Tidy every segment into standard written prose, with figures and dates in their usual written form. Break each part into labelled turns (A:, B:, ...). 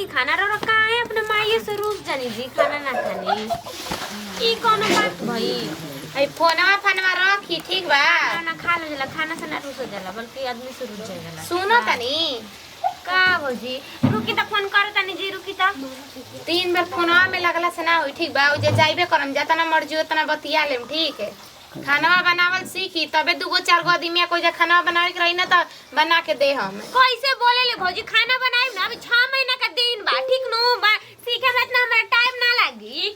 A: नहीं खाना रो रखा है अपने माये से रूप जानी जी खाना ना खानी ई कोनो बात भई
B: आई फोनवा रखी ठीक बा
A: खाना खा ले जाला खाना से ना रूस जाला बल्कि आदमी से रूस जाला
B: सुनो तनी
A: का भौजी रुकी त फोन कर तनी जी रुकी त
B: 3 बार फोनवा में लगला से ना होई ठीक बा ओ जे जाइबे करम जातना मर्जी उतना बतिया लेम ठीक है खाना बनावल सीखी तबे 2-4 गो आदमी कोई खाना बनावे के रही ना त बना के दे हम
A: कैसे बोले ले भौजी खाना बनाई ना अभी 6 महीना का दिन बा ठीक नु सीखे में इतना हमारा टाइम ना लागी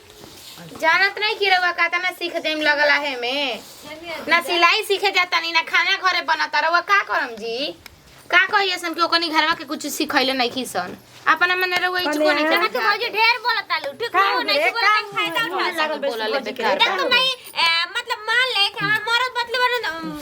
B: जानत नहीं कि रवा कहता ना सीख देम लगला है में ना सिलाई सीखे जाता नहीं ना खाना घरे बनाता रवा का करम जी का कहिए सन के ओकनी घरवा के कुछ सिखैले नहीं खीसन अपना मन रवा इच को नहीं
A: जना के भौजी ढेर बोलता लो ठीक नु नहीं बोला फायदा उठा
B: लागल बोला ले बेकार
A: देख तो मैं मतलब मान ले कि हमार मरद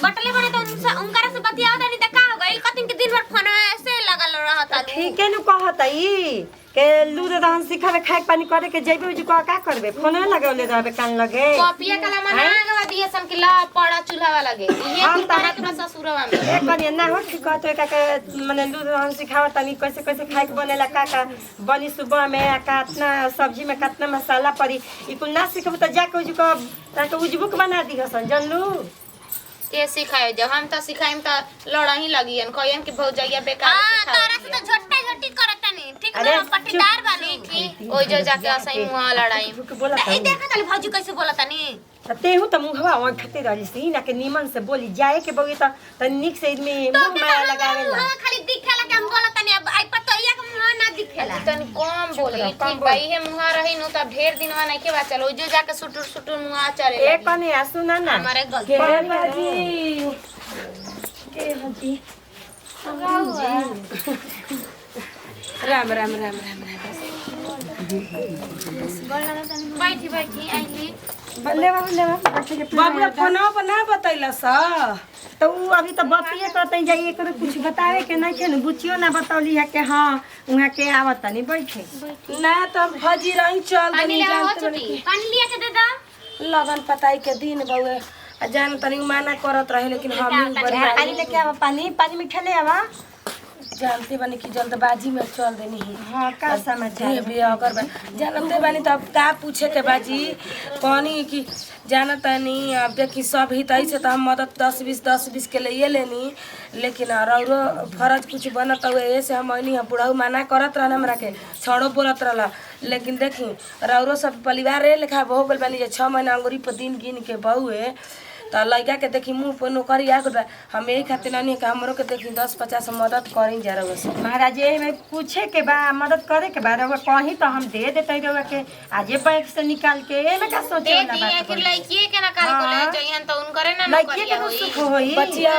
A: बटले बने तो उनकरा से बतियाओ नहीं त का हो गई कतिन के दिन भर फोन ऐसे लगल रहता
C: ठीक है नु कहत ई के लूर रहन सिखावे खाए पानी करे के जइबे उज का करबे फोन लगावले रहबे कान लगे
B: कॉपिया कला मना गवा दिए सन के ला पड़ा चूल्हा लगे ये
C: हम
B: तारा के ससुरवा में
C: एक कनी ना हो ठीक कहत का के माने लूर रहन सिखावा तनी कैसे कैसे खाए के बनेला का बनी सुबह में कितना सब्जी में कितना मसाला पड़ी ई कुल ना सिखब त जाके उज का ताके उजबुक बना दी हसन जानलू
B: के सिखाए जब हम तो सिखाइम त लड़ा ही लगियन कहन कि भौजैया बेकार
A: हां तारा से तो झट्टा झट्टी करत नहीं ठीक ना पट्टीदार बानी ठीक
B: ओइ जो जाके असई मुंह लड़ाई
C: बोला
A: ए देखा तले भौजी कैसे बोलता नहीं
C: तेहू त मुंहवा वहां खते रहली सी ना के नीमन से बोली जाए के बगी त निक से में मुंह माया लगावेला
A: हां खाली दिखेला के हम बोलता नहीं अब आई पतोइया के मुंह ना दिखेला
B: तनी कम बोली ठीक भाई हे मुंह रही नु त ढेर दिनवा नहीं के बा चलो जो जाके सुटुर सुटुर मुंह चले
C: एक कने आसु ना ना
B: हमारे गलती
C: के बाजी के हजी
B: राम राम राम राम बैठी बैठी आइली
C: लेवा बैठे के
D: बाबूरा फोनवा पर ना बतैला सा
C: तो उ अभी तो बतिए करते जाइए करे कुछ बतावे के नहीं छे न बुचियो ना बतौली है के हां उहा के आवत नहीं बैठे
D: ना तो फजी रही चल
B: पानी
D: दनी
B: ले हो
D: जानते
B: छुटी
A: पानी लिया के दे दा
D: लगन पताई के दिन बउए आ जान तनी माना करत रहे लेकिन हम ही बढ़िया
C: पानी लेके आवा पानी मीठा ले आवा
D: जानते बनी कि जल्दबाजी में चल देनी ही
C: हां का समाचार
D: भी अगर जानते बानी तो अब का पूछे के बाजी कहनी कि जानत नहीं अब देखी सब ही तई से तो हम मदद 10-20 के लिए लेनी लेकिन रौरो फर्ज कुछ बनत हुए से हम अनी बुढ़ऊ माना करत रहन हमरा के छड़ो बोलत रहला लेकिन देखी रौरो सब परिवार रे लेखा हो गल बानी जे 6 महीना अंगुरी पर दिन गिन के बहुए तो लड़का के देखी मुँह पर नौकरी आ गल हम यही खातिर नहीं कि हमरो के देखी 10-50 मदद करी जा रहा से
C: महाराज ये में पूछे के बा मदद करे के बा रवा कहीं तो हम दे देते रवा के आजे बैंक से निकाल के एमे का सोचे
B: दे
C: वाला
B: दिए
C: बात
B: कि लड़की के ना करे को ले जइहन तो उनकरे ना
C: लड़की के सुख होई
D: बचिया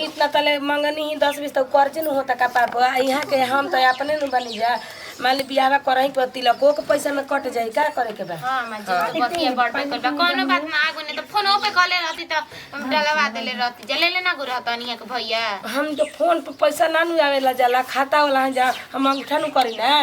D: इतना तले मंगनी ही 10-20 तक कर्ज न होता का पाप यहाँ के हम तो अपने न बनी जा मान ली बियाह करही पर तिलको के पैसा में कट जाई का करे के बा
B: हां मां जी तो बतिया बड़बे करबा कोनो बात ना आगु ने तो फोन पे कले रहती तो डलवा देले रहती जले ले ना गुरह तनिया के भैया
D: हम जो फोन पे पैसा ना नु आवेला जाला खाता वाला जा हम अंगूठा नु करी ना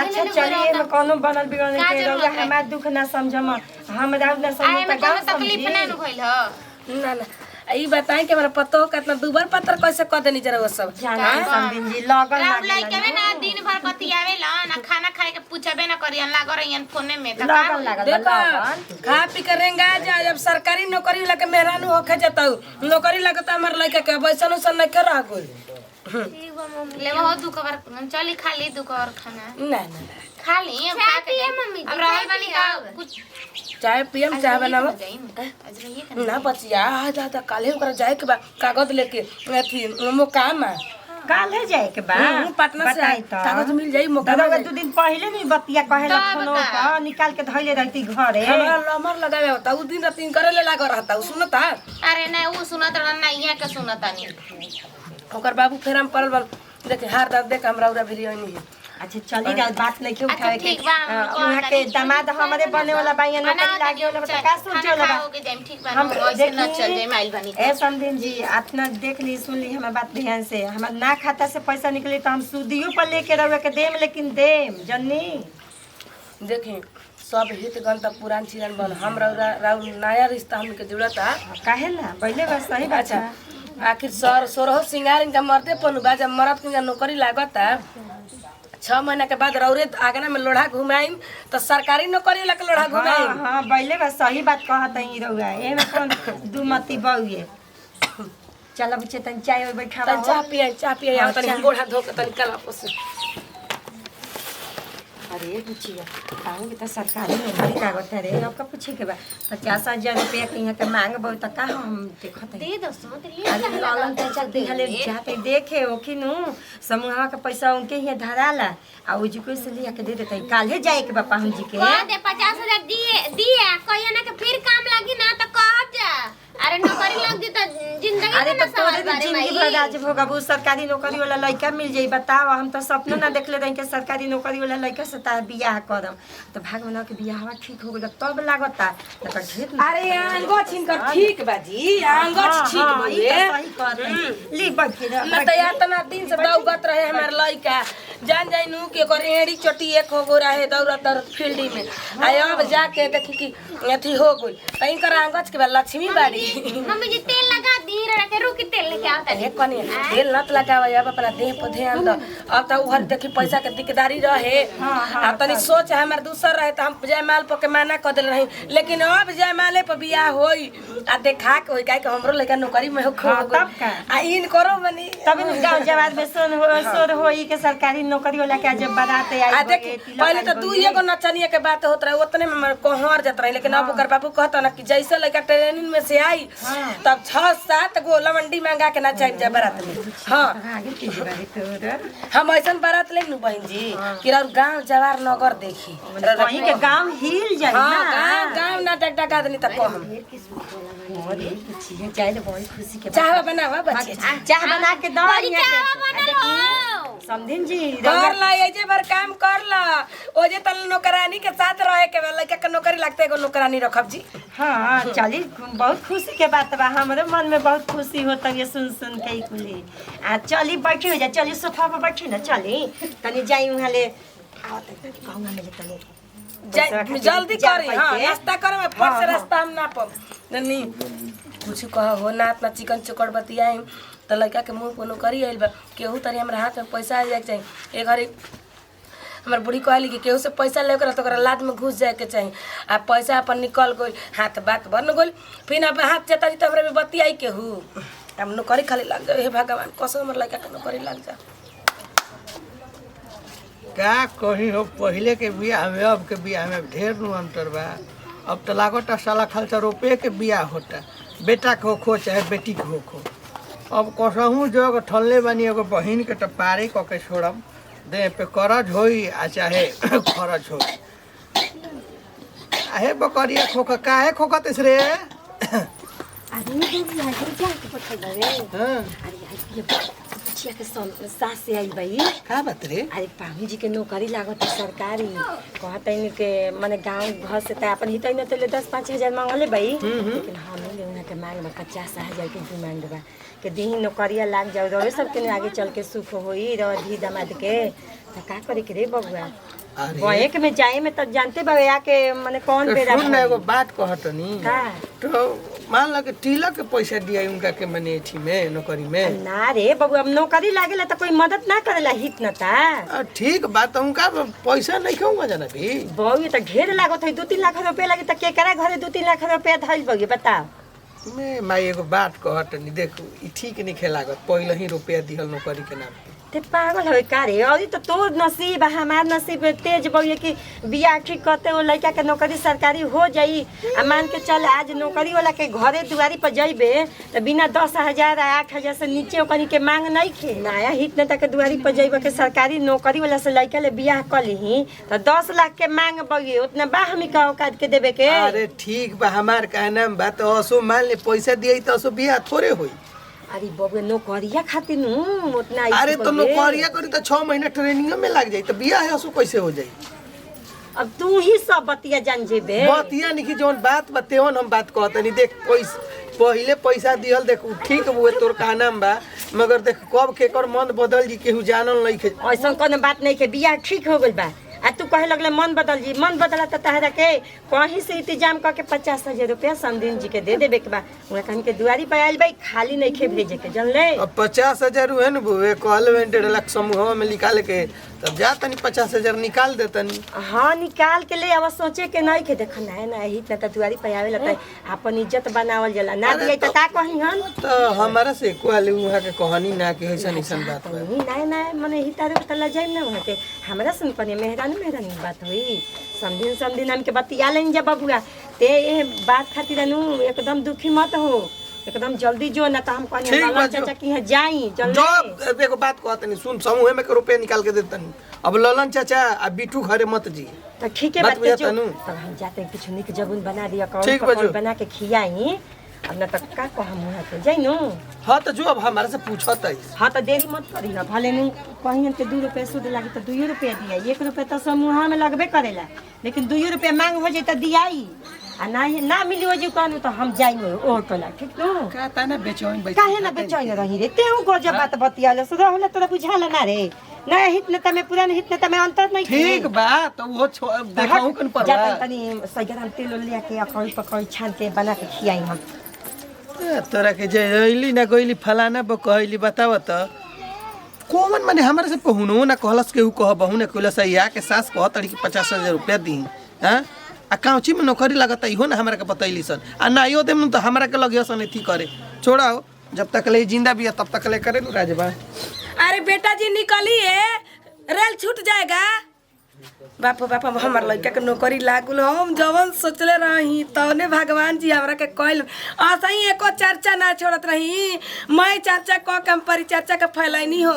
C: अच्छा चलिए में कोनो बनल बिगड़ने के रवा हमार दुख ना समझम हम राव ना समझ
B: आए में कोनो तकलीफ ना नु भइल ह
D: ना ना ई बताई के हमरा पतो कितना दुबर पत्र कैसे क देनी जरा वो सब
C: जाना समझिन जी लगन
B: राव
C: लागे
B: लइके ना दिन भर बतियावे ला ना खाना खाए के पूछबे ना करियन लाग रहियन फोने में त का
C: लगन लागल बा लगन
D: खा पी के रेंगा जा जब सरकारी नौकरी लगे मेहरानू होके जतौ नौकरी लगे त हमर लइका के वैसन उसन नहीं कर रहा कोई
B: ठीक बा मम्मी ले बहुत दुखबर चली खा ली दुखबर खाना
D: ना ना
B: खा ली अब खा के मम्मी अब रहल वाली का कुछ
D: चाय पियम चाय बनाओ
B: आज रहिए का
D: ना बचिया आजा त काले ओकरा जाए के बा कागज लेके अथी मो काम है
C: काल है जाए के बा
D: पटना से
C: बताई तो
D: कागज मिल जाई मोका
C: दादा 2 दिन पहले भी बतिया कहेला फोनो पर निकाल के धइले रहती घरे
D: हमरा लमर लगावे होता उ दिन रात करे ले लाग रहता उ सुनता
B: अरे नहीं वो सुनत रहन ना यहाँ के सुनता नहीं
D: ओकर बाबू फेर हम परल बन देखे हार दर्द देख हमरा उरा भी नहीं है
C: अच्छा चली जा बात नहीं क्यों उठावे के
B: ठीक बा, हम
C: वहां के दामाद हमरे बने वाला बाइया नौकरी लागे वाला बता का सोचे वाला बा
B: के जाइम ठीक बा
C: हम
B: ऐसे न चल जाइम आइल बनी
C: ए समदिन जी अपना देख ली सुन ली हमार बात ध्यान से हमार ना खाता से पैसा निकली तो हम सूदियो पर लेके रहे के देम लेकिन देम जन्नी
D: देखे सब हित गंत पुरान चिरान बन हम राउ नया रिश्ता हमके जुड़ता
C: काहे ना पहले बस सही बात
D: अच्छा आखिर सर सोरह सिंगार इनका मरते पनु बा जब मरद के नौकरी लागता 6 महीना के बाद रौरे आगना में लोढ़ा घुमाइम तो सरकारी नौकरी लग लोढ़ा
C: हाँ
D: घुमाइम।
C: हाँ बैले बा सही बात कहत है रउआ एमे कौन दुमती बउए। चल बच्चे तन चाय बैठा
D: तन चाह पिए आओ तनी गोड़ा धो के तनी कला पोस।
C: अरे बुचिया कहूँ कि तो सरकारी नौकरी कागज है रे अब का पूछे के बा 50,000 रुपया के यहाँ के मांग बहु तो का हम देखत है।
A: दे दो सो तेरी
C: अरे लालन चाचा दिहले जाते देखे ओखिनु समूहवा का पैसा उनके ही धराला आ उजी को से लिया के दे देते काल्हे जाए के बापा हम जी के
A: कह दे 50,000 दिए कहिया ना के फिर काम लगी ना तो कह जा। अरे नौकरी लग जी तो जिंदगी
C: अरे
A: में ना
C: तो
A: सवाल
C: तोरे
A: बारे
C: जिंदगी
A: भाई।
C: भर आज भोगबू सरकारी नौकरी वाला लड़का मिल जाई बताओ हम तो सपनो ना देखले रही के सरकारी नौकरी वाला लड़का से तार बियाह करम तो भगवान के बियाहवा ठीक हो गेल तब लागता तो ढेर
D: अरे आंगो छिनकर ठीक बाजी आंगो ठीक बजे
C: सही कहत ली बैठे
D: न त यातना दिन से दौगत रहे हमार लइका जान जाइनु के ओकर एड़ी चोटी एक हो गो रहे दौड़त फील्डी में आ अब जाके देखी कि अथी हो गई तई कर आंगच के लक्ष्मी बाड़ी।
A: मम्मी जी तेल लगा दी रखे रुकी तेल लेके आवता
D: अरे कनी तेल नत लगावे अब अपना देह पर ध्यान द अब त उहर देखी पैसा के दिकदारी रहे आ तनी सोच हमर दूसर रहे त हम जयमाल पर के माना क देल रही लेकिन अब जयमाले पर बियाह होई आ देखा के होई काहे के हमरो लइका नौकरी में हो
C: तब का
D: आ इन करो बनी
C: तब गांव जवाद में सोर होई के सरकारी नौकरी वाला के जब बारात आई
D: आ देख पहले तो दू एगो नचनिया के बात होत रहे उतने में हमर कोहर जात रहे लेकिन अब ओकर बाबू कहता ना कि जैसे लइका ट्रेनिंग में से आई तब 6-7 गो लवंडी मांगा के नचाई जा बारात में। हां
C: आगे की बारी तोर
D: हम ऐसन बारात ले नु बहन जी कि और गांव जवार नगर देखी
C: कहीं के गांव हिल जाई
D: हां
C: ना
D: गांव ना टक आदमी तक को हम
C: मोरी बुचिया चाय ले बहुत खुशी के
D: चाह बनावा बच्चे
C: चाह बना के दो
A: बड़ी चावा बनल
C: समधिन जी
D: कर ला ये जे भर काम कर ला ओ जे तल नौकरानी के साथ रहे के लइका के नौकरी लगते एगो नौकरानी रखब जी।
C: हाँ चली बहुत खुशी के बात बा हमरे मन में बहुत खुशी होता ये सुन के कुली आ चली बैठी हो जा चली सोफा पर बैठी ना चली तनी जाई वहां ले कहूंगा मिले तनी
D: जल्दी करी हां नाश्ता करे में फट से रास्ता हम ना पब नहीं कुछ कह हो ना इतना चिकन चोकर बतियाई त लइका के मुंह कोनो करी आइल बा केहू तरी हमरा हाथ में पैसा आ जाए के चाहिए ए घरी हमर बुढ़ी कहली कि केहू से पैसा लेकर तो ओकरा लाद में घुस जाए के चाहिए आ पैसा अपन निकल गई हाथ बात बन गई फिर अब हाथ जता जी तो हमरा में बतियाई केहू हम नौकरी खाली लग जाए हे भगवान कसम हमर लइका के नौकरी लग जा।
E: का कही हो पहले के बियाह में अब के बियाह में ढेर नु अंतर बा। अब तो लागत साला खालसा रुपये के बियाह होता बेटा के होखो चाहे बेटी के होखो। अब कसहूँ जग ठल्ले बानी एगो बहिन के तो पारे क के छोड़ब देह पे करज होई आ चाहे खरच होई। आहे बकरिया खोख काहे खोखत रे?
C: अरे जा के पछल रे
E: हां
C: अरे बुचिया के सास से आई भाई
E: का बात रे?
C: अरे पाहू जी के नौकरी लागत है सरकारी कहते हैं कि माने गांव घर से त अपन हितै न तले 10-5 हजार मांगले भाई लेकिन हम लेउना के मांग में 50,000 के डिमांड बा के दी नौकरिया लाग जाओ रे सबके आगे चल के सुख होई रधी दामाद के त का करे के रे बबुआ बैंक में जाए में तब जानते बाबे आके माने कौन बेरा
E: सुन ना एगो बात कहतनी
C: का
E: तो मान ला के तिलक के पैसा दिया उनका के मने एठी में नौकरी में
C: ना रे बबुआ अब नौकरी लागेला त कोई मदद ना करेला हित न ता
E: ठीक बात उनका पैसा नहीं कहूँगा जाना भी
C: बहु ये त ढेर लागत है 2-3 लाख रुपया लागे त केकरा घरे 2-3 लाख रुपया धइल बगे बताओ।
E: मैं माई एगो बात कहतनी देखो ई ठीक नहीं खेलागत पहले ही रुपया दिहल नौकरी के नाम पे
C: ते पागल है का रे अभी तो तोर नसीब हमार नसीब तेज बउए कि बियाह ठीक करते वो लड़का के नौकरी सरकारी हो जाई आ मान के चल आज नौकरी वाला के घरे दुआरी पर जइबे तो बिना 10,000 8,000 से नीचे ओकनी के मांग नहीं खे नया हित नेता के दुआरी पर जइबे के सरकारी नौकरी वाला से लड़का ले बियाह कर ली तो 10 लाख के मांग बगे उतना बा हम का औकात के देबे के।
E: अरे ठीक बा हमार कहना बा तो असो मान ले पैसा दिए तो असो बियाह थोड़े होई।
C: अरे बबुआ नौकरिया खातिर नु उतना
E: अरे तो नौकरिया करी तो 6 महीना ट्रेनिंग में लग जाई तो बियाह है असो कैसे हो जाई?
C: अब तू ही सब बतिया जान जेबे
E: बतिया नहीं कि जोन बात बतेवन हम बात कहतनी देख पहले पैसा दिहल देख ठीक हुए तोर कहना बा मगर देख कब केकर मन बदल जी केहू जानल नहीं के
C: ऐसा कोनो बात नहीं के बियाह ठीक हो गइल बा आ तू कहे लगले मन बदल जी मन बदला त तहरा के कहीं से इंतजाम करके 50,000 रुपया समदिन जी के दे देबे के बा उहा कहीं के दुआरी पे आइल भाई खाली नहीं खे भेजे के जानले।
E: अब 50,000 है न बुए कहल वेंटेड लाख समूह में निकाल के तब जा तनी 50,000 निकाल दे तनी।
C: हाँ निकाल के ले अब सोचे के नहीं के देख ना हित ना दुआरी पे आवे लता अपन इज्जत बनावल जाला ना दिए त का कही हम
E: तो हमारा से कोले वहां के कहानी ना के ऐसा निसन बात बा।
C: नहीं ना मने हितारे तला जाई ना वहां के हमरा सुन पने मेहरानी बात होई समझिन हम के बतिया लेन जा बबुआ ते ये बात खातिर नु एकदम दुखी मत हो एकदम जल्दी जो ना त हम कहनी वाला चाचा की है जाई जल्दी
E: जो एगो बात कहत नहीं सुन समूह में के रुपया निकाल के देतनी अब ललन चाचा आ बिट्टू घरे मत जी
C: तो ठीक है
E: बात
C: बात जो
E: तनु
C: तब हम जाते हैं कुछ निक जबुन बना दिया
E: ठीक बा जो।
C: बना के खियाई अब ना तक का कह मुहा के जाई नु
E: हां तो जो अब हमारे से पूछत है।
C: हाँ तो देरी मत करी ना भले नु कहीं के 2 रुपया सूद लागी तो 2 रुपया दिया 1 रुपया तो समूह में लगबे करेला लेकिन 2 रुपया मांग हो जाए तो दियाई आ ना मिली हो जो कहनु तो हम जाई ओ टोला ठीक नु
E: का तना बेचोइन बैठ
C: काहे ना बेचैन रही रे तेहू गजब बात बतियाले सुधा होला तोरा बुझाला ना रे ना हितने तमे पुरान हितने तमे अंतर नहीं
E: ठीक बा तो वो देखाऊ कन पर
C: जा तनी सगरम तेल लिया के अकड़ी पकड़ी छान के बना के खियाई हम
E: तोरा के जे अइली ना गइली फलाना ब कहली बताव त कोमन माने हमारे से कहूनो ना कहलस केहू कह बहु ना कहलस या के सास कह तड़ी के 50,000 रुपया दी हां आ काउची में नौकरी लागत इहो ना हमरा के बतैली सन आ ना यो देम तो हमरा के लगियो सन एथी करे छोड़ाओ जब तक ले जिंदा भी है तब तक ले करे राजबा।
D: अरे बेटा जी निकलिए रेल छूट जाएगा। बाप हमार लड़का के नौकरी लागल हम जवन सोचले रही तौने भगवान जी हमरा के कहल असही एको चर्चा ना छोड़त रही मैं चर्चा क के हम परिचर्चा के फैलैनी हो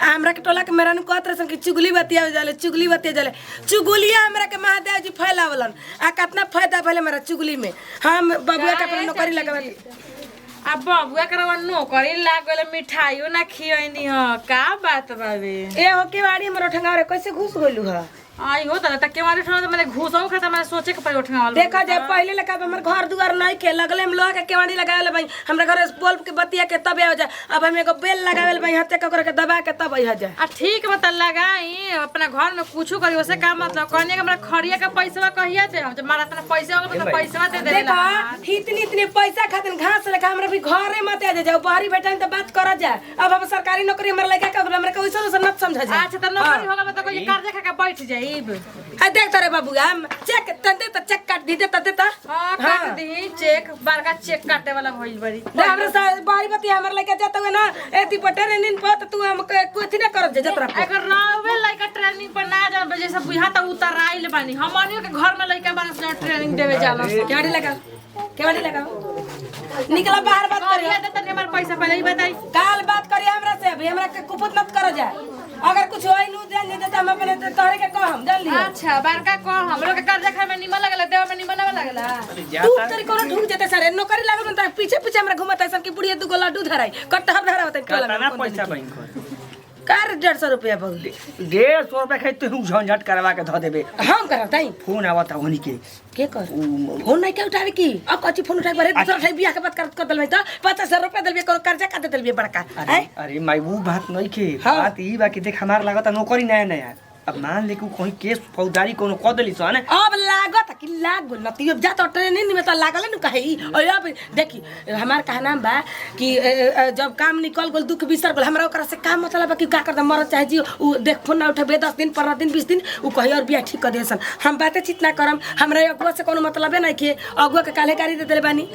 D: हमरा के टोला के मेरा कहत रहे कि चुगली बतिया जाले चुगलिया हमरा के महादेव जी फैलावलन आ कितना फायदा भले मेरा चुगली में हम बबुआ के अपन नौकरी लगावली
F: अब बबुआ करवा नौकरी लाग गले मिठाइयो ना खियनी ह का बात बाबे
D: ए हो के वाड़ी हमर ठंगा रे कैसे घुस गइलू ह
F: आई हो त के मारे ठो मैंने घुसौ खाता मैंने सोचे के पड़ी उठना वाला
D: देखा जाए पहले लगा हमर घर दुआर नहीं के लगले हम लोहा के केवाड़ी लगावे भाई हमरा घर बल्ब के बतिया के तब आ जाए अब हम एगो बेल लगावे भाई हाथे ककर के दबा के तब आ जाए
F: आ ठीक मत लगाई अपना घर में कुछ करी ओसे का मतलब कहने के हमरा खड़िया के पैसा कहिया से हम मारा तना पैसा होगा तो पैसा दे दे
D: देखा इतनी पैसा खातिर घास लेखा हमरा भी घरे मत आ जाए बाहरी बैठा तो बात करा जाए अब हम सरकारी नौकरी हमरा लगा के हमरा के वैसा न समझा जाए
F: अच्छा त नौकरी होगा मतलब कोई कर्जा खा के बैठ जाई
D: आ देख तारे बाबू हम चेक तंदे त चेक काट दी दे त
F: हां काट दी चेक बड़का चेक काटे वाला भइल बड़ी
D: हमरा से बाहरी बतिया हमरा लगा जाता हुए ना एती पटेरे नींद पर तू हम कुछ न कर जे जतरा
F: अगर रावे लइका ट्रेनिंग पर ना जा जैसे बुझा त उतर आइल बानी हमनियो के घर में लइका बान से ट्रेनिंग देवे जाला
D: केवाड़ी लगा निकला बाहर बात करिए
F: करिया त हमर पैसा पहले ही बताई
D: काल बात करिए हमरा से अभी हमरा के कुपत मत कर जाए अगर कुछ होई नु जान दे त हम अपने तोहरे के कहम जान लियो
F: अच्छा बड़का को हम लोग के कर्जा खाए में निमन लगला देव में निमन ना लगला
D: तू तेरी कोनो ढूंढ जेते सर नौकरी लागल त पीछे हमरा घुमत ऐसा कि बुढ़िया दू गो लड्डू धराई कटहर धरावत
G: कितना पैसा बैंक
D: कार 150 रुपया बहु
G: 150 रुपया खाई तू झंझट करवा के ध देबे
D: हम करताई
G: फोन आवत होनी के
D: कर फोन नहीं के उठावे की अब कच्ची फोन उठावे बरे दूसरा उठाई बियाह के बात कर दलबे त 50,000 रुपया दलबे कोनो कर्जा का दलबे बड़का
G: अरे माई वो बात नहीं के
D: हाँ।
G: बात ई बा कि देख हमार लागत नौकरी नया अब मान ले कहीं केस फौजदारी कोनो क देली सन
D: अब लागत कि लाग गुल नती अब जा तो ट्रेनिंग में तो लागल न कहे और अब देखी हमार का नाम बा कि जब काम निकल गेल दुख बिसर गेल हमरा ओकरा से काम मतलब कि का कर दे मरत चाहे जी उ देख फोन ना उठबे 10 दिन 15 दिन 20 दिन उ कही और बिया ठीक कर देसन हम बातें चित ना करम हमरा अगुआ से कोनो मतलब नहीं के अगुआ के काले गाड़ी दे देले बानी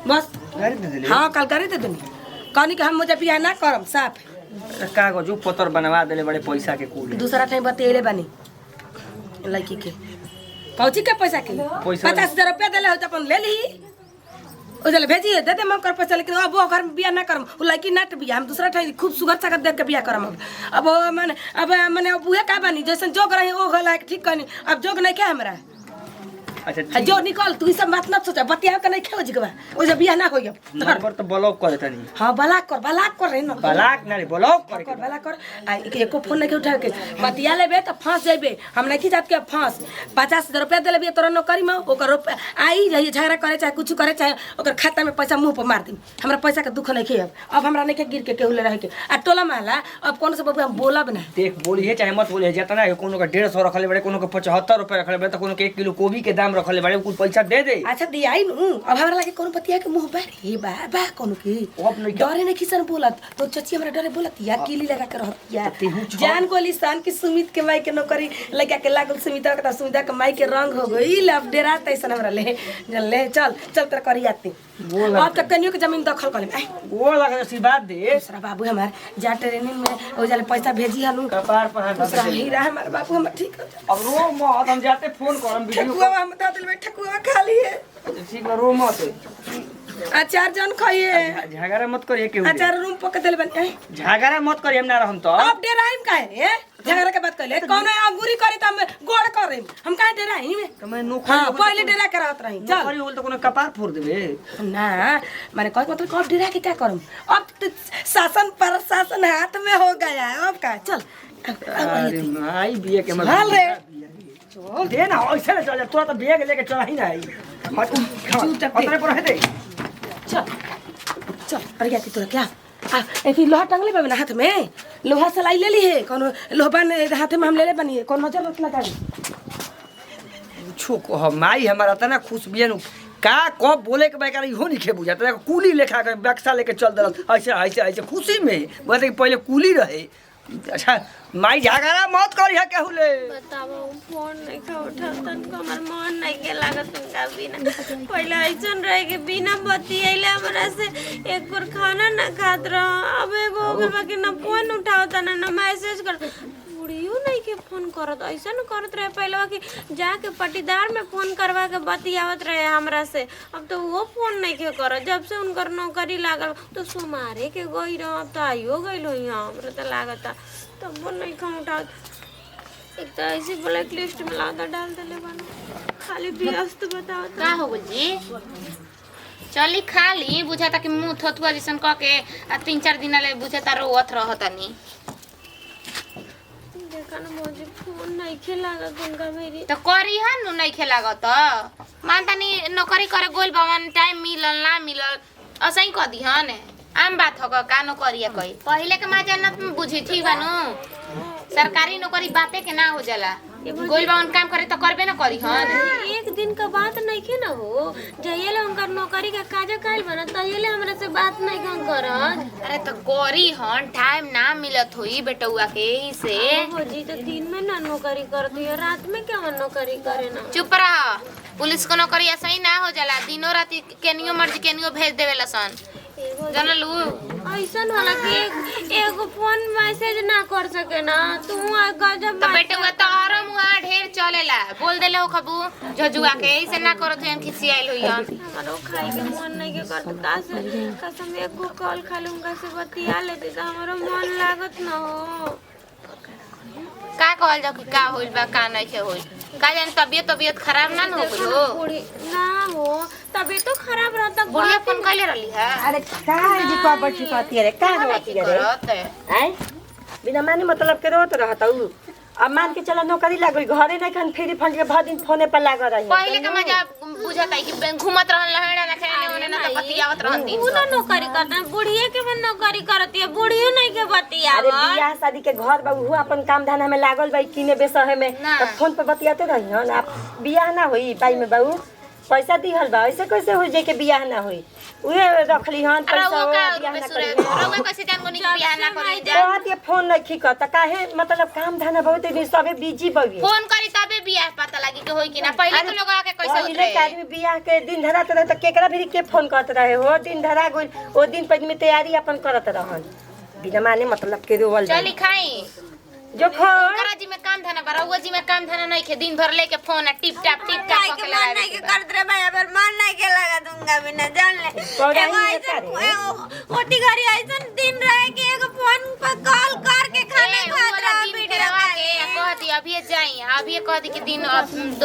D: बस
G: गाड़ी दे देले
D: हां कल गाड़ी दे देनी कहनी कि हम मुझे बिया ना करम साफ
G: कागज पत्र बनवा देले बड़े पैसा के कुल
D: दूसरा टाइम बतेले बानी लड़की के कौची के पैसा के 50,000 रुपया देले हो त अपन ले ली ओ जले भेजी दे दे हम कर पैसा लेकिन अब वो घर में बिया ना करम उ लड़की नट बिया हम दूसरा टाइम खूब सुगर सागर देख के बिया करम अब माने अब उहे का बानी जैसे जोग रही ओ गला ठीक कहनी अब जोग नहीं के हमरा
G: अच्छा
D: जो निकल तू ई सब बात न सोचा बतिया के नहीं खेओ जिगवा ओ जब बिया ना होय
G: नंबर तो ब्लॉक कर देतनी
D: हां ब्लॉक कर रे न
G: ब्लॉक ना रे ब्लॉक कर
D: कर वाला कर आ एको फोन नहीं उठा के बतिया लेबे त फंस जाइबे हम नहीं जात के फंस 50,000 रुपया देले बे तोरा नौकरी में ओकर आई रही झगड़ा करे चाहे कुछ करे चाहे ओकर खाता में पैसा मुंह पर मार दी हमरा पैसा के दुख नहीं खे अब हमरा नहीं के गिर के केहू ले रह के आ टोला महला अब कौन से बाबू हम बोलब ना
G: देख बोलिए चाहे मत बोलिए जितना है कोनो का 150 रखले बड़े कोनो का 75 रुपया रखले बड़े तो कोनो के 1 किलो गोभी के दाम रखले बाड़े कुछ पैसा दे दे।
D: अच्छा दियाई नु अब हमरा लागे कोनो पतिया के मुंह बार हे बा कोनो के
G: अब नहीं
D: डरे नहीं किसन बोलत तो चची हमरा डरे बोलत या कीली लगा के रहतिया जान गोली सान की सुमित के माई के नौकरी लगा के लागल सुमिता के सुमिता के माई के रंग हो गई अब डेरा तैसन हमरा ले ले चल चल तेरा करी आती अब तक कनियो के जमीन दखल कर ले
G: वो लगा आशीर्वाद दे।
D: दूसरा बाबू हमार जा ट्रेनिंग में ओ जाले पैसा भेजी हनु
G: कपार पर
D: दूसरा हीरा हमार बाबू हमर ठीक
G: अब रो मत हम जाते फोन करम वीडियो
D: ठकुआ हम बता दिल में ठकुआ खा लिए
G: ठीक है रो मत।
D: अचार जन खाइए
G: झगड़ा मत करिए केहू से।
D: अचार रूम पक दिल बन
G: झगड़ा मत करिए हम ना रहम तो।
D: अब डेराइम काहे रे झगड़ा के बात कहले कोनो अंगूरी करे त हम गोड़ करे हम काहे डेराइम
G: तो मैं नौकरी
D: हां पहले डेरा के रहत रही चल
G: नौकरी बोल तो कोनो कपार फोड़ देबे
D: ना माने कह मतलब कब डेरा के क्या करम अब तो शासन पर शासन हाथ में हो गया है अब का चल
G: अरे माई बिया के मत
D: हाल रे
G: चल दे ना ऐसे ना चल तू तो बैग लेके चला ही ना आई अपने पर है दे
D: चल चल अरे क्या तोरा क्या एक लोहा टंगले पे ना हाथ में लोहा सलाई ले ली है कोनो लोहबन हाथ में हम ले ले बनी कौन नजर मत लगा
G: छो को माई हमारा तना खुश बियन का कब बोले के बेकार इहो नहीं खे बुझा तेरा कुली लेखा के बक्सा लेके चल दल ऐसे ऐसे ऐसे खुशी में बोले कि पहले कुली रहे। अच्छा माई झगड़ा मत करिया केहू ले
A: बताओ फोन नहीं का उठातन को हमर मन नहीं के लागत उनका बिना पहले ऐसन रहे के बिना बतियैले हमरा से एक बार खाना ना खात रह अब एगो हो गइल बा कि ना फोन उठावता ना मैसेज कर बुढ़ियो नहीं के फोन करत ऐसन करत रहे पहले कि जाके पटीदार में फोन करवा के बतियावत रहे हमरा से अब तो वो फोन नहीं के करत जब से उनकर नौकरी लागल तो सुमारे के गई रह अब तो आइयो गइल हो हमरा तो लागता तब वो नहीं खा उठा एक तो ऐसे ब्लैक लिस्ट में लादा डाल देले बना खाली व्यस्त बताओ
B: का हो जी चली खा ली बुझाता कि मुंह थथुआ जैसन कह के 3-4 दिन ले बुझाता रोवत रहतनी
A: देखा ना मुझे फोन नहीं खेलागा गंगा मेरी
B: तो करी हन नहीं खेलागत मानतानी नौकरी करे गोल बावन टाइम मिलल ना मिलल असही कह दी हन आम बात होगा का नौकरिया कही पहले के मां जन्नत में बुझी ठीक बानू सरकारी नौकरी बाते के ना हो जाला गोल बावन काम करे तो करबे ना करी हन
A: एक दिन का बात नहीं के ना हो जइले उनका नौकरी का काजा काल बना तइले हमरा से बात नहीं कौन करत
B: अरे तो करी हन टाइम ना मिलत होई बेटुआ के ही से
A: हो जी तो दिन में ना नौकरी करती है रात में क्या नौकरी करे ना
B: चुप रह पुलिस को नौकरी ऐसा ही ना हो जाला दिनों रात केनियो मर्जी केनियो भेज देवेला सन जानलू
A: ऐसन होला कि एगो फोन मैसेज ना कर सके ना तू गजब
B: तो बेटुआ तो और मुआ ढेर चलेला बोल देले हो खबू झजुआ के ऐसे ना करत हन खिसियाइल होई हन
A: हमारो खाई के मन नहीं के करता कसम एगो कॉल खाली उनका से बतिया लेते तो हमारो मन लागत ना हो
B: का कहल जा कि का होइल बा का नहीं के होइल का जान तबियत खराब ना हो गइल हो
A: बूढ़ी ना हो तबियत तो खराब रहता
B: बुढ़िया फोन कइले रहली है
C: अरे का जी का बच्ची कहती रे का होती रे
B: करत है
C: हैं बिना माने मतलब के रोत रहता उ अब मान के चला नौकरी लागल घरे नहीं खन फ्री फंड के भर दिन फोने पर लाग रही
B: पहले के मजा बुझाता है कि घूमत रहन लहड़ा ना खेले ओने ना तो बतियावत रहन दिन
A: उ ना नौकरी करता है बुढ़िया के मन नौकरी करती है बुढ़ियो नहीं के बतिया
C: अरे बियाह शादी के घर बा उहो अपन काम धंधा में लागल बा किने बेसहे में
B: ना।
C: तो फोन पर बतियाते रही हन आप बियाह ना होई पाई में बाबू पैसा दिहल बा ऐसे कैसे हो जाए के बियाह ना होई उहे रखली हन
B: अरे
C: पैसा
B: वो का
C: बियाह ना
B: बेसुरे
C: करी
B: रउवा कैसे जान को नहीं बियाह ना करी जा
C: बहुत ये फोन नहीं खिका त काहे मतलब काम धंधा बहुत दिन सबे बिजी बवी
B: फोन करी तबे बियाह पता लगी कि होई कि ना पहले तो लोग आके कैसे
C: पहिले
B: उतरे
C: के आदमी बियाह के दिन धराते रहे त केकरा भी के फोन करत रहे हो दिन धरा गइल ओ दिन पर में तैयारी अपन करत रहन बिना माने मतलब के रोवल
B: चली खाई
C: जो खो
B: करा जी में काम धना बरौआ जी में काम धना नहीं के दिन भर लेके फोन टिप टाप
A: के मन नहीं के करत रे भाई अबर मन नहीं के लगा दूंगा बिना जान ले एगो ऐसन ओटी घरी ऐसन दिन रहे कि एगो फोन पर कॉल करके खाना खात रहा वीडियो
B: के कह दी अभी जाई अभी कह दी कि दिन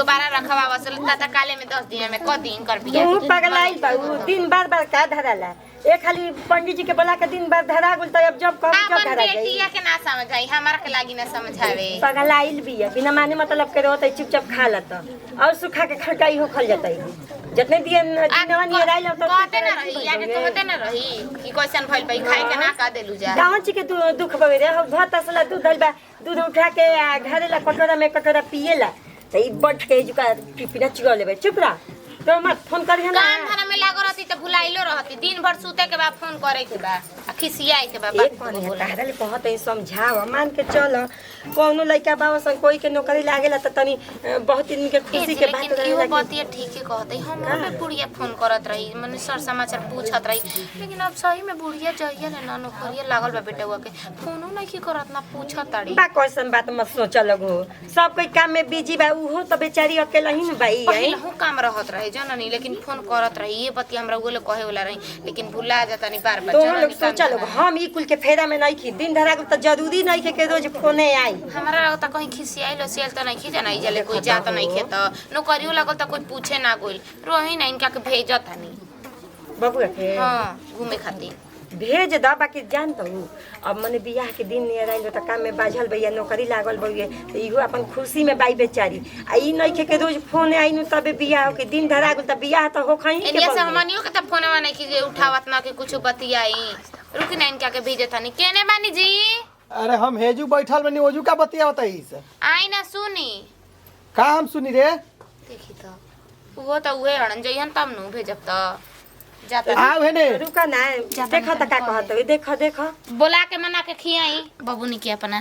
B: दोबारा रखवा वसल ता काले में 10 दिन में क दिन कर बिया
C: तू पगलाई बाबू दिन बार बार का धराला ए खाली पंडित जी के बोला के दिन बार धरा गुल त अब जब कब जब
B: अपन
C: धरा जाई
B: बेटिया के ना समझ आई हमारा के लागी ना समझावे
C: पगलाइल भी है बिना माने मतलब के रोत चुपचाप खा लत और सुखा के खटाई हो खल जाता है जितने दिन दिनवा नियर आइल तो
B: कहते ना रही आगे कहते ना रही कि क्वेश्चन भइल पई खाए के ना का देलु जा
C: गाँव जी के दुख बवे रे भात असला दूध धइल बा दूध उठा के घरे ला कटोरा में कटोरा पिएला तो ई बैठ के जुका टिपिना चुगा लेबे चुप रह तो मत फोन करिए ना
B: काम धरा में लागो रहती तो भुलाइलो रहती दिन भर सूते के बाद फोन करे के बा आ खिसियाए के बा
C: एक कोने कहरा ले कहत है समझाव मान के चल कोनो लइका बाबा संग कोई के नौकरी लागेला त तनी बहुत दिन के खुशी के बात
B: लेकिन
C: रहे
B: इहो बतिया ठीक है कहते हम पे बुढ़िया फोन करत रही मने सर समाचार पूछत रही लेकिन अब सही में बुढ़िया जइया ने ना नौकरिया लागल बा बेटा के फोनो नहीं की करत ना पूछत ताड़ी
C: बा कैसन बात मत सोच लगो सब कोई काम में बिजी बा उहो त बेचारी अकेला ही न बाई है
B: पहले काम रहत रहे जननी लेकिन फोन करत रही ये बतिया हमरा उले कहे वाला रही लेकिन भुला जाता नहीं बार बार
C: तो लोग सोचा लोग हम ई कुल के फेरा में नहीं की दिन धरा त जरूरी नहीं के रोज फोने आई
B: हमरा त कहीं खिसियाइलो सेल त नहीं खिजा नहीं जले कोई जात नहीं खे त नौकरियो लागल त कोई पूछे ना कोई रोही ना इनका के भेजत हनी
C: बबुआ के
B: हां घूमे खातिर
C: भेज दा बाकी जान तो अब मने बियाह के दिन नियर आइल त काम में बाझल भैया नौकरी लागल भैया तो इहो अपन खुशी में बाई बेचारी आ ई नहीं के रोज फोन आई नु तबे बियाह के दिन धरा गेल त बियाह त हो खई के
B: एनिया से हमनियो के त फोनवा नहीं की उठावत ना के कुछ बतियाई रुकी ना इनका के भेजत हनी केने बानी जी
E: अरे हम हेजू बैठल बनी ओजू का बतिया बताई से
B: आई ना सुनी
E: का हम सुनी रे
B: देखी त वो त उहे हड़न जइहन तब नु भेजब त जाता
E: आओ हेने
C: रुका ना देखा त का कहत है देखा देखा
B: बोला के मना के खियाई बबुनी के अपना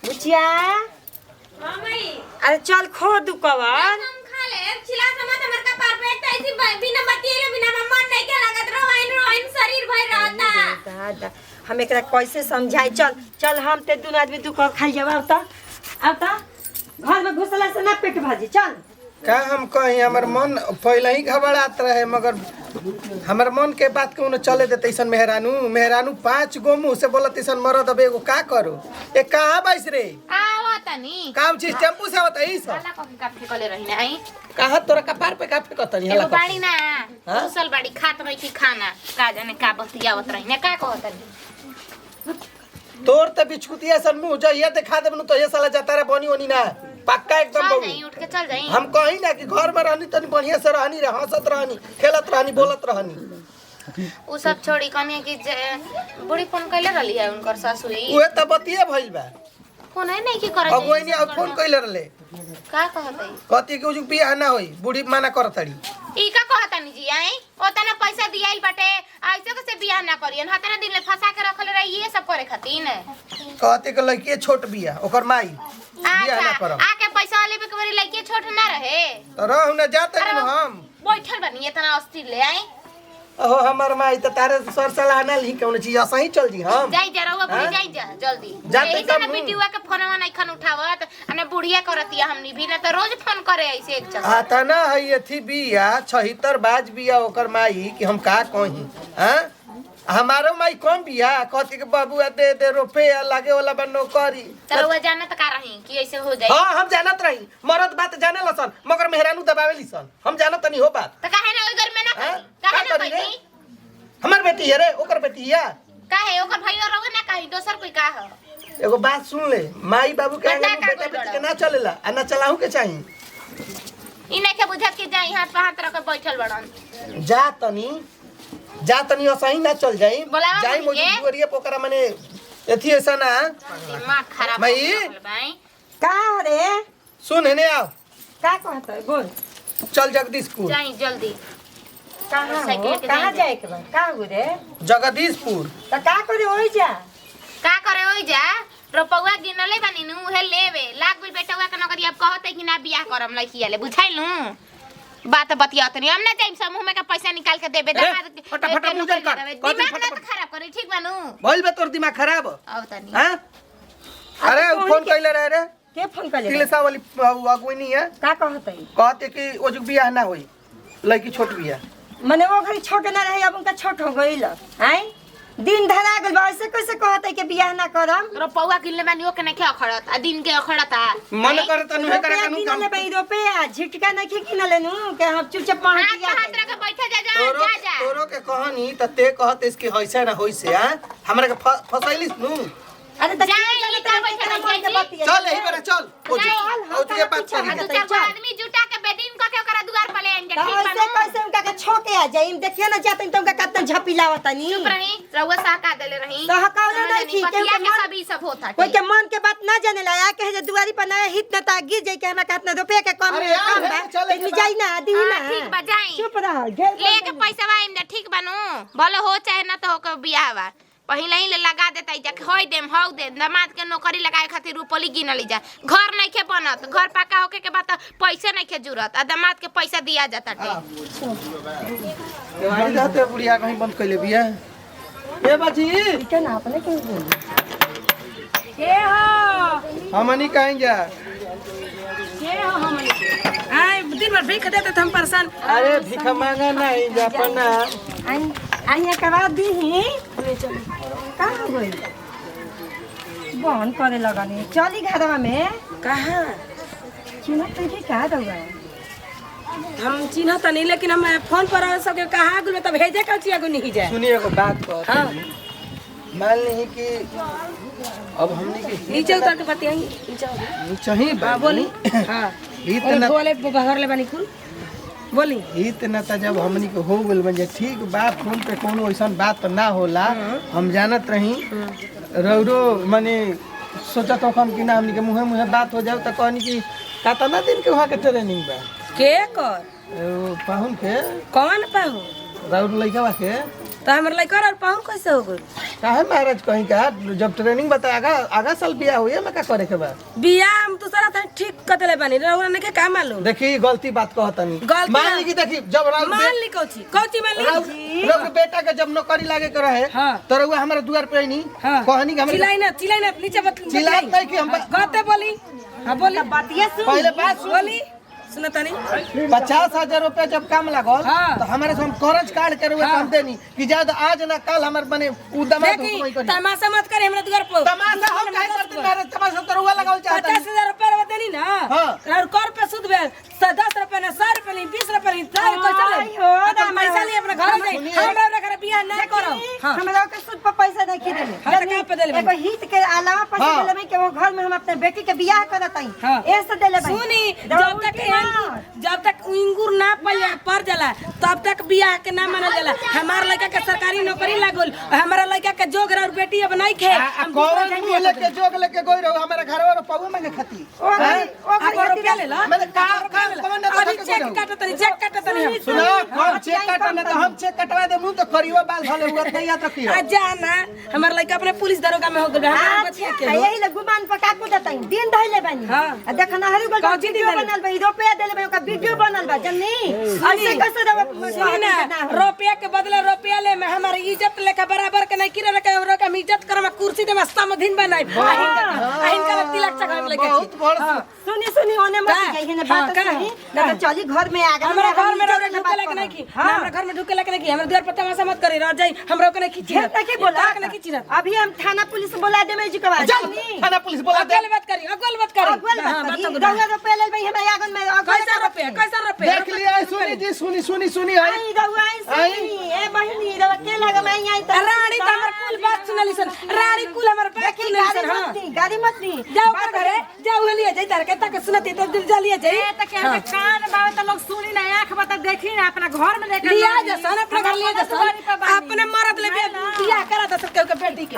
C: बुचिया
A: हां भाई
C: अरे चल खो दू कवर
A: हम खा ले चिला समझ हमर का परफेक्ट ऐसी बिना बतिये बिना मन नहीं के लागत रोइन शरीर भर रहता
C: दादा हम एकरा कैसे समझाई चल चल हम ते दोनों आदमी दू कवर खाई जाब अब त घर में घुसला से ना पेट भाजी चल
E: का हम कहीं हमर मन पहले ही घबरात रहे मगर हमर मन के बात के चले देते ऐसा मेहरानू 5 गो मुंह से बोलत ऐसा मरद अब एगो का करो ए कहां बैस रे
B: आवा तनी
E: काम चीज टेम्पू से होता ई सब
B: वाला कॉफी का फेकले रही ना आई
E: कहां तोरा कपार पे का फेकतनी
B: एगो
E: हला
B: बाड़ी ना दूसर बाड़ी खात रही की खाना का जाने का बतियावत रही ना का कहत
E: तोर त बिछुतिया सन मुंह जइया देखा देबनु तो ये साला जाता रे बनी ओनी ना पक्का एकदम
B: चल
E: बहु
B: जाई उठ के चल जाई
E: हम कहीं ना कि घर में रहनी तनी बढ़िया से रहनी रे हंसत रहनी खेलत रहनी बोलत रहनी
B: उ सब छोड़ी कने की बड़ी फोन कइले रहली है उनकर सासुई
E: उहे त बतिए भइल बा
B: फोन है नहीं की करे
E: अब वही नहीं अब फोन कइले रहले
B: का कहतई
E: कथी के उजुक बियाह ना होई बूढ़ी माना करतड़ी
B: ई का कहतनी जी आई ओतना पैसा दियाइल बाटे ऐसे कैसे बियाह ना करियन हतना दिन ले फंसा के रखले रही ये सब करे खातिर
E: कहते के लड़की छोट बिया ओकर माई बियाह ना करब
B: आके पैसा लेबे के बारी लइके छोट ना रहे
E: त रहु ना जाते हम
B: बैठल बनी इतना अस्थिर ले आई
E: ओहो हमर माई त तारे सर सलाह ना ली कौन चीज सही चल जी हम
B: जाई जा रहुआ बुढ़ी जाई जा जल्दी
E: जाते
B: यही से ना
E: कब?
B: बेटीवा के फोनवा नहीं खन उठावत अने बुढ़िया करतिया हमनी भी ना त रोज फोन करे ऐसे एक चल
E: आता ना है एथी बिया 76 बाज बिया ओकर माई कि हम का कही हां हमारो माई कौन बिया कहती के बाबू दे रुपया लागे वाला बनो करी
B: त रहुआ जानत का रही कि ऐसे हो जाई
E: हां हम जानत रही मरद बात जाने लसन मगर मेहरानू दबावेली सन हम जानत नहीं हो बात
B: त काहे ना ओइ घर में ना
E: हाँ?
B: कही काहे
E: का
B: ना
E: करी रे?
B: कही
E: हमर बेटी है रे ओकर बेटी है
B: काहे ओकर भैया रहुआ ना कही दोसर कोई का ह
E: एगो बात सुन ले माई बाबू के आगे
B: बता का
E: बेटा
B: कोई
E: बेटी के ना चलेला आ ना चलाहू के चाहिए
B: ई नहीं के बुझत कि जाई हाथ पे हाथ रख के बैठल बड़न
E: जा तनी असही ना चल जाई
B: बोलावा
E: जाई
B: बोलिए।
E: मोजी दुवरिया पोकरा माने एथी ऐसा ना
B: दिमाग खराब
E: माई?
B: हो गइल भाई
C: का रे
E: सुन हेने आओ
C: का कहत है बोल
E: चल जगदीशपुर
B: जाई जल्दी
C: कहां
B: साइकिल
C: हो
B: के
C: कहां
B: जाएंगे।
C: जाए के बा का हो रे
E: जगदीशपुर
C: त का करे होई जा
B: का करे होई जा रोपवा गिनले बानी नु हे लेवे लाग बिल बेटवा के नौकरी अब कहते कि ना बियाह करम लइकिया ले बुझाइल नु बात बतियात नहीं हम ना टाइम समूह में का पैसा निकाल के देबे दामाद
E: फटाफट मुजर कर
B: दिमाग ना तो खराब करे ठीक बानू
E: भइल बे तोर दिमाग खराब
B: अब तनी
E: हां अरे
C: कौन
E: फोन
C: के-
E: कइले रहे रे
C: के फोन कर ले
E: तिलसा वाली अगुनी है
C: का कहत है
E: कहते कि ओजुक बियाह ना होई लड़की छोट बिया
C: मने वो घरी छोट ना रहे अब उनका छोट हो गइल हैं दिन धरा गइल बा ऐसे कैसे कहत है कि बियाह ना करम
B: रोपवा गिनले बानी ओके नहीं अखड़त आ दिन के अखड़ता
E: मन करे तनु हे करे
C: रुपया
E: तनु
C: किनले बई रुपया झिटका नहीं किनले नु के हम चुपचाप पहुंच
B: हाथ पे
C: गया
B: हाथ रख के बैठे जा जा
E: तोरो
B: जा जा
E: तोरो के कहानी त ते कहत इसके होइसे ना होइसे हां हमरा के फसैलिस नु
C: अरे त
B: जाए, ई का बैठे रह जाए,
E: चल यही बेरा चल
B: जाए,
E: ओजु ये बात
B: आ
E: करी
B: दो चार गो आदमी जुटा के बेदीन क के ओकरा दुआर पर ले आइन जा
C: तो
B: ठीक
C: ऐसे
B: बानू
C: कैसे उनका के छोके आ जाई देखिए ना जाते तो उनका कितना झपिलावतनी
B: चुप रही रउआ साका देले रही
C: तो हकावले नहीं ठीक है
B: बतिया के सब ई सब होता
C: कोई के मन के बात ना जाने ला के जे दुआरी पर ना हित न ता गिर जाई के हमरा कहत ना रुपया के कम
E: अरे यार,
C: कम बा
E: चले
C: इतनी जाई ना दी ना
B: ठीक बा जाई
C: चुप रह घेर
B: लेके पैसा आइम जा ठीक बानू भले हो चाहे ना तो हो के बियाह बा पहिले ही ले लगा देता जा होई देम हौ दे दामाद के नौकरी लगाए खातिर रुपली गिनली जा घर नहीं के बनत घर पक्का होके के बाद पैसे नहीं के जरूरत आ दामाद के पैसा दिया जाता टे
E: केवाड़ी जाते बुढ़िया कहीं बंद कर ले बिया ए बाजी
C: के ना अपने के बोल
D: ए हो
E: हमनी कहीं जा
D: ए हो हमनी आय दिन भर भीख देते तो हम परेशान
E: अरे भिखा मांगा नहीं जा पना
C: आइया करा दी ही का हो गई बहन करे लगनी चली घरवा में
D: कहाँ
C: चिन्हत नहीं का दउआ
D: हम चिन्ह तो नहीं लेकिन हम फोन पर सबके कहा गुल तब भेजे का चिया नहीं जाए
E: सुनिए एगो बात कर
D: हाँ
E: मान ली कि अब हमनी के
D: नीचे उतर के बतियाई नीचे
E: चाही
D: हाँ बोली हाँ
E: हित
D: और
E: न
D: बोले घर ले बनी कुल बोली
E: हित न त जब हमनी के हो गेल बन जे ठीक बा फोन पे कोनो ऐसन बात ना होला हम जानत रही रौरो माने सोचत हम कि ना हमनी के मुहे मुहे बात हो जाओ त कहनी कि कातना दिन के वहाँ के ट्रेनिंग बा
D: के कर
E: पाहुन के
D: कौन पाहू
E: रौर लइका के
D: तो हमारे लड़का और पाहू कैसे हो गई
E: काहे महाराज कहीं का जब ट्रेनिंग बता आगा साल बिया हुई मैं का करे के बा
D: बिया हम तो सारा था ठीक कतले बनी रहुआ ने के का मालूम
E: देखी गलती बात कहतनी
D: गलती
E: मान
D: ना।
E: ली कि देखी जब रौर
D: मान ली कौची मान ली
E: रौर बेटा के जब नौकरी लागे के रहे
D: हाँ।
E: तो रउआ हमारे दुआर पे नहीं
D: हाँ
E: कहनी कि हमरे
D: चिल्लाई ना नीचे
E: चिल्लात नहीं कि हम
D: गते बोली हाँ बोली
C: बातिया सुन
E: पहले बात सुन
D: बोली सुना तानी
E: 50,000 रुपया जब काम लागल
D: हाँ।
E: तो हमारे से हम कर्ज काट के रुपया हम देनी कि ज्यादा आज ना कल हमारे बने उ दमाद
D: देखी
E: हुकुम करी
D: तमाशा मत करे हमरा द्वार पर
E: तमाशा हम काहे करते मेरे तमाशा तो रुआ लगावल चाहता
D: 50,000 रुपया रवा देनी ना
E: हाँ।
D: और कर पे सुध बे 10 रुपया ना 100 रुपया नहीं 20 रुपया नहीं चाहे कैसे ले
C: आई हो
D: अपन पैसा ले अपना घर जाई
E: सुनिए।
D: हम अपना घर बियाह ना करो हां
C: हमरा के सूद पर पैसा नहीं खी देले
D: हाँ, तो कहाँ पे देले
C: एगो हित के अलावा पैसा
E: हाँ।
C: देले में के वो घर में हम अपने बेटी के बियाह करत हई
D: हाँ।
C: ऐसे देले भाई
D: सुनी जब तक इंगूर ना पड़ जाला तब तक बियाह के ना मानल जाला हमार लड़का के सरकारी नौकरी लागल हमारा लड़का के जोग और बेटी अब नहीं खे हम दूसरा
E: कौन
D: जाएंगे
E: मुंह लेके जोग लेके गोई रहो हमारे घर वाला पौवा मांगे खाती
D: आप रुपया ले ला
E: मैंने कौन ना
D: अभी चेक काटत नहीं चेक काटत नहीं हम
E: सुनो हम चेक काटना तो हम चेक कटवा दे मुंह तो करियो बाल भले हुआ नहीं याद रखियो
D: जाना हमार लड़का अपने पुलिस दरोगा में हो गए हमारे बच्चे के हो।
C: यही ले गुमान पका को दतई दिन धइले बानी
D: हाँ।
C: आ देखना हरु गल
D: कौची दिन
C: वीडियो
D: धइले?
C: बनल बा रुपया देले बा ओका वीडियो बनल बा जन्नी ऐसे कैसे
D: सुनी ना रुपया के बदले रुपया ले में हमारे इज्जत लेके बराबर के नहीं किरे रखे और हम इज्जत करम कुर्सी दे में समधिन बनाई आहिन का तिलक चका में लेके
E: बहुत बड़
C: सुनी सुनी ओने मत
D: का?
C: जाइए ना
D: हाँ,
C: बात
D: का?
C: सुनी ना तो चली घर में आ गए
D: हमरा घर में रौरे ढुके लगे नहीं की हमरा घर में ढुके लगे नहीं की हमरा द्वार पर तमाशा मत करे रह जाई हमरा के नहीं खींची
C: झेल तक बोला
D: नहीं खींची ना
C: अभी हम थाना पुलिस बुला दे में जुकवा
E: थाना पुलिस बोला दे
D: अगल बात करी हां बात तो
C: दौड़ा रुपया ले भाई हमरा आगन में
D: कैसा रुपया
E: देख लिया सुनी जी सुनी है
C: आई दौड़ा आई सुनी ए बहिनी दौड़ा के लगा मैं आई तो
D: रानी तो हमर कुल बात सुनली सन रानी कुल हमर बात सुनली सन हां
C: गाड़ी मत दी
D: जाओ कर घरे जाओ लिए जाई तार के तक सुनती तो दिल जा लिए जाई
F: त के हमें कान बावे त लोग सुनी ना आंख बता देखी ना अपना घर में लेकर
D: लिया जसन अपने घर लिए जसन अपने मरद ले बियाह करा दस के बेटी के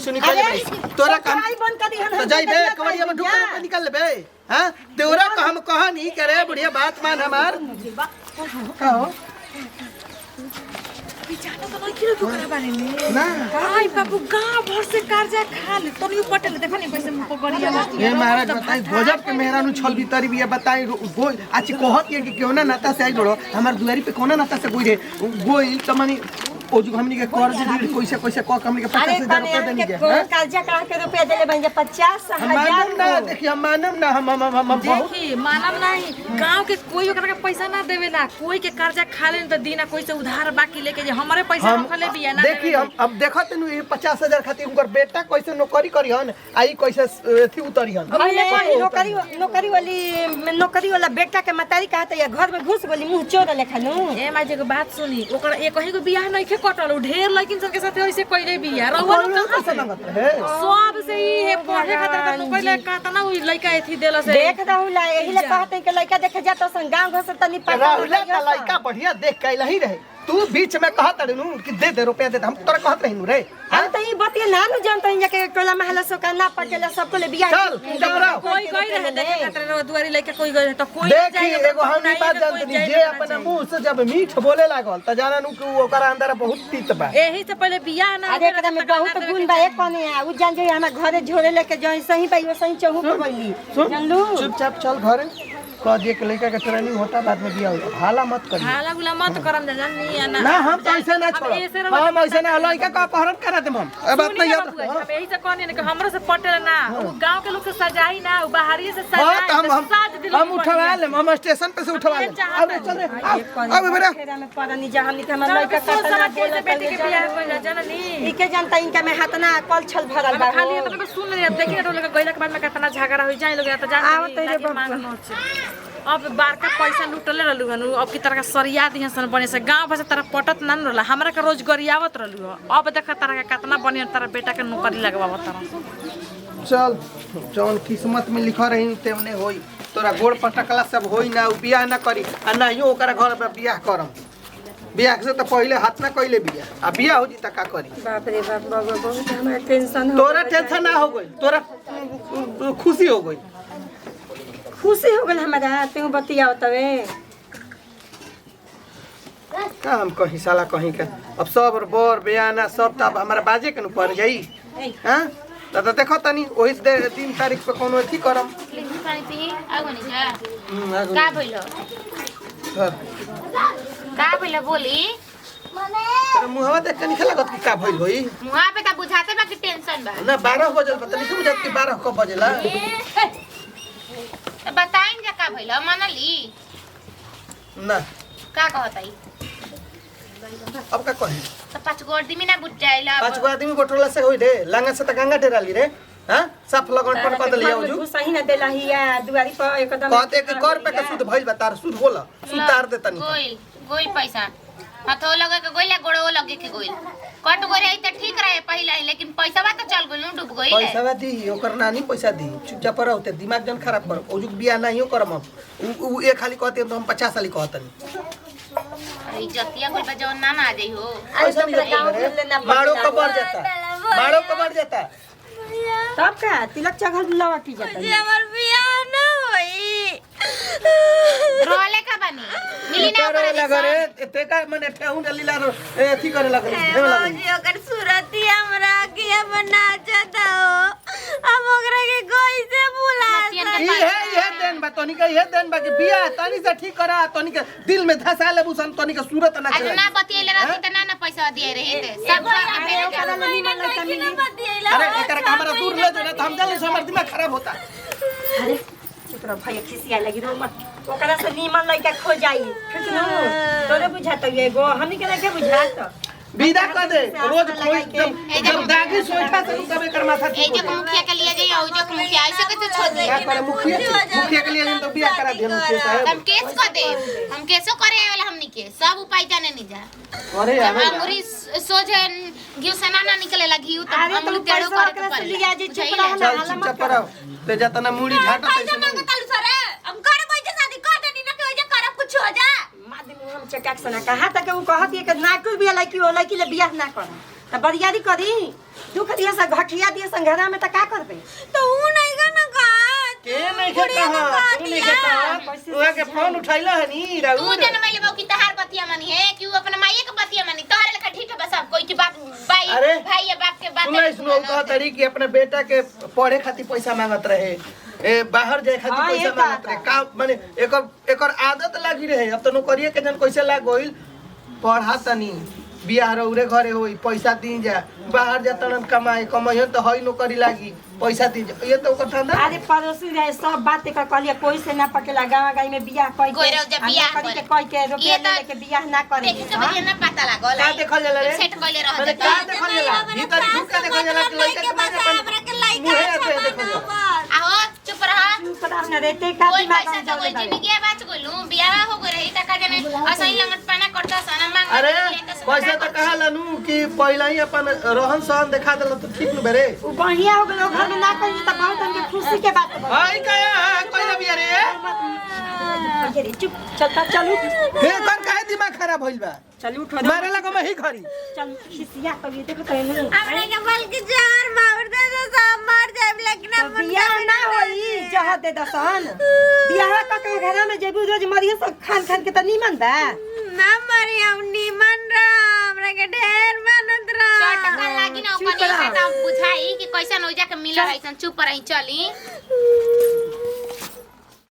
E: सुनी कर तोरा काम
C: आई बंद कर दी हम
E: तो जाई बे कवड़िया में ढुक के निकल ले बे हां तोरा को हम कहानी करे बढ़िया बात मान हमार कहो ना
F: आई बाबू गांव भर से कर्जा खा ले तो नहीं पटल देखो नहीं कैसे मुंह पर गड़िया
E: ये महाराज बताई भोजन के मेहरानू छल भीतरी भी बताई गोई आज कहत ये कि क्यों ना नाता से आई जोड़ो हमार दुआरी पे कोना नाता से गोई रे गोई त मानी ओ जो हमनी के कर्ज दी कैसे कैसे क हमनी के 50,000 रुपया देनी के
C: कर्जा कहा के रुपया देले बन 50,000
E: मानम ना देखिए हम मानम ना हम बहुत
F: देखी मानम नहीं गांव के कोई ओकरा के पैसा ना देवेला कोई के कर्जा खा ले तो दीना कोई से उधार बाकी लेके जे हमारे पैसा
E: हम
F: रख ले बिया ना
E: देखी हम अब देखत नु 50,000 खातिर उनकर बेटा कैसे नौकरी करिहन आई कैसे एथी उतरिहन
C: नौकरी वाला बेटा के मतारी कहता या घर में घुस बोली मुंह चोर लेखा नु
F: ए माजे के बात सुनी ओकरा एक ही को बियाह नहीं के पटल ढेर लड़किन सन के साथ ऐसे कइले बिया रउआ लोग कहाँ
E: कैसे लगत रहे
F: सब से ही है पढ़े खातिर तो पहले कहता ना उ लड़का एथी देला से
C: देख रहू ला एही ले कहते कि लड़का देखे जाता सन गांव घर से तनी पता
E: राहुला का लड़का बढ़िया देख के ही रहे तू बीच में कहत रहनु कि दे रुपया दे हम तोरा कहत रहनु रे
C: हम तो ई बतिया ना न जानत हई के टोला महला सो का ना पटेला सबको ले बियाह
E: चल जब रहो
F: कोई गई रहे देखे खातिर दुआरी लड़का कोई गई तो कोई
E: देखी एगो हम ई बात जानतनी जे अपना मुंह से जब मीठ बोले लागल त जाननु कि ओकर अंदर बहुत तीत बा
F: एही से पहले बियाह ना
C: अरे एकरा में बहुत गुण बा एक कोने आ उ जान जे हमरा घरे झोरे लेके जई सही पाई सही चहु पर बैली जानलू
E: चुपचाप चल घरे कह दिए कि लड़का के ट्रेनिंग होता बाद में बियाह होता हाला मत करिए
F: हाला गुला मत करम जानी
E: ना हम तो ऐसे ना छोड़ो हम ऐसे ना लड़का का अपहरण करा देम हम ए बात नहीं याद रखो
F: हम यही से कहने कि हमरो से पटेला ना उ गांव के लोग से सजाई ना उ बाहरी से
E: हां
F: सजाई
E: तो हम उठवा लेम हम स्टेशन पे से उठवा लेम अब चल रे अब बेटा
C: फेरा में पड़नी जहां निके हमर लड़का
F: सोच
C: कतना
F: समझ के
C: बोला
F: बेटी के बियाह कोई जाननी
C: इके जानता इनका में हाथना कल छल भरल बा
F: खाली तो सुन ले देखिए तो लोग गइला के बाद में कितना झगड़ा हो जाए लोग तो जान
C: आवत रे बाबा
F: अब बार का पैसा लुटले रहलू हनु अब की तरह का सरिया दिहन सन बने से गांव भर से तरह पटत ना रहला हमरा के रोज गरियावत रहलू अब देख तरह का कितना बनिया तरह बेटा के नौकरी लगवावत तरह
E: चल जौन किस्मत में लिखा रही तेमने होई तोरा गोड़ पटकला सब होई ना उ बियाह ना करी आ ना यो ओकरा घर पे बियाह करम बियाह से तो पहले हाथ ना कइले बियाह आ बियाह हो जी त का करी
C: बाप रे बाप बाबा बहुत हमरा टेंशन हो
E: तोरा टेंशन ना हो गई तोरा खुशी हो गई
C: खुशी हो गल हमरा तू बतिया तवे
E: का हम कहीं साला कहीं का अब सब बोर बयाना सब तब हमारा बाजे के न पड़ जाई हां तो देखो तनी ओही 3 तारीख पे कोनो अथी करम
B: पानी पी आगो नि जा
E: आगो
B: का भइलो
E: सर
B: का भइलो बोली
E: तेरा मुहवा देख के निकल लागत कि का भइल होई
B: मुहा पे त बुझाते बा कि टेंशन बा
E: ना 12 बजल पता नहीं बुझत कि 12 कब बजेला
B: बताइन जा का भइलो मनली
E: ना
B: का कहतई
E: अब का कहे
B: त पाँच गो आदमी ना बुझाइला
E: 5 गो आदमी गोटोला से होई रे लांगा से त गंगा डेराली रे हां साफ लगन पर कद ले आउजू
C: सही ना देला हिया दुआरी पर एकदम
E: कहते कि कर पे के सुध भइल बा तार सुध बोला सुतार दे तनी
B: गोइल पैसा हाथो लगे के गोइल गोड़ो लगे के गोइल कट गोरे आई त ठीक रहे पहले लेकिन पैसा बा त चल गोइल डूब गोइल
E: पैसा दी ओकर नानी पैसा दी चुपचाप रहते दिमाग जन खराब कर ओजुक बियाह नहीं करम हम उ एक खाली कहते हम 50 साली कहतनी
B: अरे जतिया कोई बा जवन ना आ जाई हो
E: पैसा नहीं देते मारो को बढ़ जाता
C: तब का तिलक चघल लौटी जाता
A: जे हमर बियाह ना होई
B: रोले का बनी मिली ना
E: करे
B: करे
E: लगे रे ते का मने ठेहू डलीला एथी करे लगे देव लगे
A: जी ओकर सूरत ही हमरा के बना चाहता हो हम ओकरा के कोई से बुला
E: ये देन बा तनी का ये देन बा कि बियाह तनी से ठीक करा तनी के दिल में धसा ले बुसन तनी के सूरत ना
B: आज
E: चले
B: ना बतियले रहती त ना पैसा दिए रहे थे सब
E: अरे एकरा का हमरा दूर ले दे हम जल्दी से हमर दिमाग खराब होता
C: अरे तोरा भैया खिसिया लगी रो मत ओकरा से नीमन लइका खो जाई ठीक न तोरे बुझात एगो हमनी के लइका बुझात
E: विदा कर दे रोज कोई जब दागी सोचा से तब एकर माथा
B: ए
E: ठीक
B: जो
E: हो
B: मुखिया के लिए जाइए ओ जो मुखिया ऐसे कैसे छोड़ दे
E: क्या करे मुखिया के लिए तो बियाह करा दे मुखिया साहब
B: हम केस कर दे हम केसो करे वाला हमनी के सब उपाय जाने नहीं जा
E: अरे
B: जब अंगुरी सोझन घिउ सना ना निकले लगी तो
C: अरे
B: हम
C: तुम
B: लोग टेढ़ो
C: पैसा
B: करे
C: ओकरा
B: तो
C: से लिया जे चुप
B: बुझाइले।
C: रह
E: चल चुपचाप रहो ते जतना मुड़ी झाटो तैसे नहीं
A: हम कर बैठे शादी कर देनी ना कि ओजे करब कुछ हो जा
C: मादे मुंह हम चटाक सना कहा तक उ कहत के नाकुल बिया लइकी ओ लइकी ले बियाह ना कर त बरियारी करी दुख दिया से घटिया दिया संघरा में त का करबे
A: तो ऊ नहीं का ना का
E: के नहीं खाता तू नहीं खाता उहा के फोन उठाइला है नी
B: तू
E: राउर
B: जन मैले बाऊ की तहार बतिया मानी है कि वो अपने माये के बतिया मानी तोहरे लेखा ठीक है बस अब कोई की बात भाई
E: अरे,
B: भाई या बाप के बात
E: सुनो सुनो कह तरी कि अपने बेटा के पढ़े खातिर पैसा मांगत रहे ए बाहर जाए खातिर
C: हाँ,
E: पैसा
C: ये
E: मांगत रहे का माने एकर आदत लागी रहे अब तो नौकरिया के जन कैसे लाग गइल पढ़ा तनी बियाह रौरे घरे होई पैसा दी जा बाहर जा तन कमाए कमाइयो तो हई नौकरी लागी पैसा दी जा ये तो ओकर धंधा
C: अरे पड़ोसी रहे सब बात के कहलिए कोई से ना पकेला गांव गाई में बियाह कई
B: कोई रह जा बियाह
C: करी के
B: करे।
C: कई के रुपया
B: ये तो
C: ले के बियाह ना करे
B: देख के बढ़िया ना पता लागल
E: का देखल जाला रे
B: सेट कइले रह
E: माने
B: जाता
E: का देखल जाला भीतर झुक के देखल जाला कि लइका के मारे अपन मुंहे आते देखल जाला
B: आओ चुप रहा
C: चुप रह न रहते का
B: कोई
C: दिमाग
B: पैसा
C: में
B: तो कोई
C: जाले
B: जिंदगी बाच गोलू बियाह हो गई रही त का जाने ऐसा ही लंगट पाना करता सना मांग
H: अरे पैसा तो कहा लनू कि पहला ही अपन रोहन सहन दिखा देला तो ठीक न बेरे
C: उ बढ़िया हो गेलो घर में ना करी त बहुत हमके खुशी के बात बा
H: हाय काया कोई ना बिया रे
C: अरे चुप चल चलू
H: हे कर काहे दिमाग खराब होइल बा
C: चलू उठो
H: मारे लगा मैं ही खरी
C: चल खिसिया कभी देखो तो नहीं
A: हमरा के बल्कि जहर मार दे तो सब मर जाए लेकिन अब
C: बियाह ना होई जहर दे दसन बियाह क के घर में जेबू रोज मरिए सब खान खान के त नीमन बा
A: ना मरी हम निमन रहा हमरा के ढेर मेहनत रहा
B: चटका लागी ना ओकनी से त बुझाई कि कैसन हो जा के मिल रही सन चुप रही चली